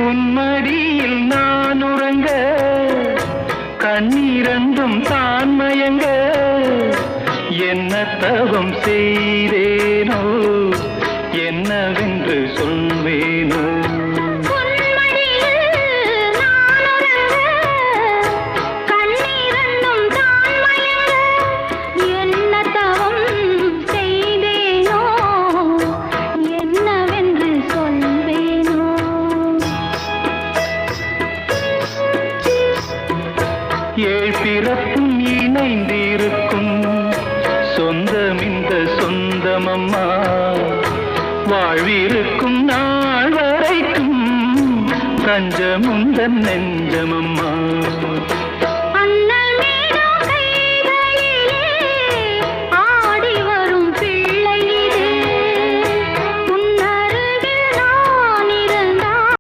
உன்மடியில் நான் உறங்க கண்ணீரண்டும் தான் மயங்க என்ன தவம் செய்தேனோ என்னவென்று சொல்வேனோ ஏழ் பிறப்பும் இணைந்திருக்கும் சொந்தம் இந்த சொந்தமம்மா வாழ்விருக்கும் நாள் வரைக்கும் தஞ்சமுந்தன் நெஞ்சமம்மா